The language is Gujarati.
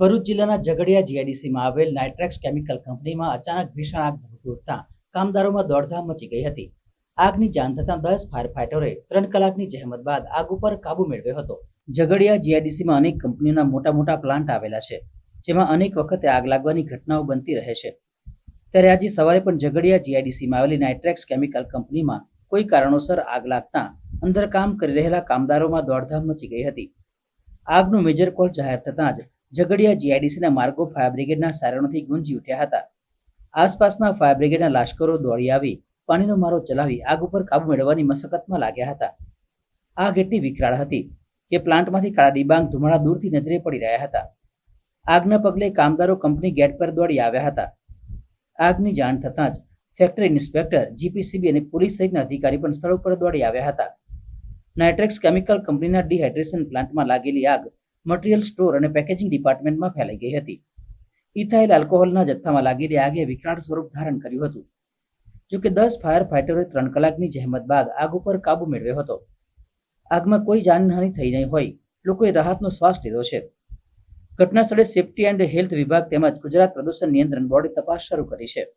ભરૂચ જિલ્લાના ઝઘડિયા જીઆઈડીસીમાં આવેલ નાઇટ્રેક્સ કેમિકલ કંપનીમાં અચાનક ભીષણ આગ ભભૂકતા ઉઠતા કામદારોમાં દોડધામ મચી ગઈ હતી. આગની જાણ થતાં 10 ફાયર ફાઇટરોએ 3 કલાકની જહેમત બાદ આગ ઉપર કાબુ મેળવ્યો હતો. ઝઘડિયા જીઆઈડીસીમાં અનેક કંપનીઓના મોટા પ્લાન્ટ આવેલા છે, જેમાં અનેક વખતે આગ લાગવાની ઘટનાઓ બનતી રહે છે. ત્યારે આજે સવારે પણ ઝઘડિયા જીઆઈડીસીમાં આવેલી નાઇટ્રેક્સ કેમિકલ કંપનીમાં કોઈ કારણોસર આગ લાગતા અંદર કામ કરી રહેલા કામદારોમાં દોડધામ મચી ગઈ હતી. આગનું મેજર કોલ જાહેર થતાં જ ઝઘડિયા જીઆઈડીસીના માર્ગો ફાયર બ્રિગેડના સાયરનોથી ગુંજી ઉઠ્યા હતા. આસપાસના ફાયર બ્રિગેડના લાશ્કરો દોડી આવી પાણીનો મારો ચલાવી આગ ઉપર કાબુ મેળવવાની મશક્કતમાં લાગ્યા હતા. આગ એટલી વિકરાળ હતી કે પ્લાન્ટમાંથી કાળા ડિબાંગ ધુમાડા દૂરથી નજરે પડી રહ્યા હતા. આગના પગલે કામદારો કંપની ગેટ પર દોડી આવ્યા હતા. આગની જાણ થતાં જ ફેક્ટરી ઇન્સ્પેક્ટર, જીપીસીબી અને પોલીસ સહિતના અધિકારી પણ સ્થળ ઉપર દોડી આવ્યા હતા. નાઇટ્રેક્સ કેમિકલ કંપનીના ડિહાઇડ્રેશન પ્લાન્ટમાં લાગેલી આગ મટીરીયલ સ્ટોર અને પેકેજિંગ ડિપાર્ટમેન્ટમાં ફેલાઈ ગઈ હતી. ઇથાઇલ આલ્કોહોલના જથ્થામાં લાગેલી આગે વિકરાળ સ્વરૂપ ધારણ કર્યું હતું. જોકે 10 ફાયર ફાઇટરોએ 3 કલાકની જહેમત બાદ આગ ઉપર કાબુ મેળવ્યો હતો. આગમાં કોઈ જાનહાનિ થઈ નહીં હોય લોકોએ રાહતનો શ્વાસ લીધો છે. ઘટના સ્થળે સેફ્ટી એન્ડ હેલ્થ વિભાગ તેમજ ગુજરાત પ્રદૂષણ નિયંત્રણ બોર્ડે તપાસ શરૂ કરી છે.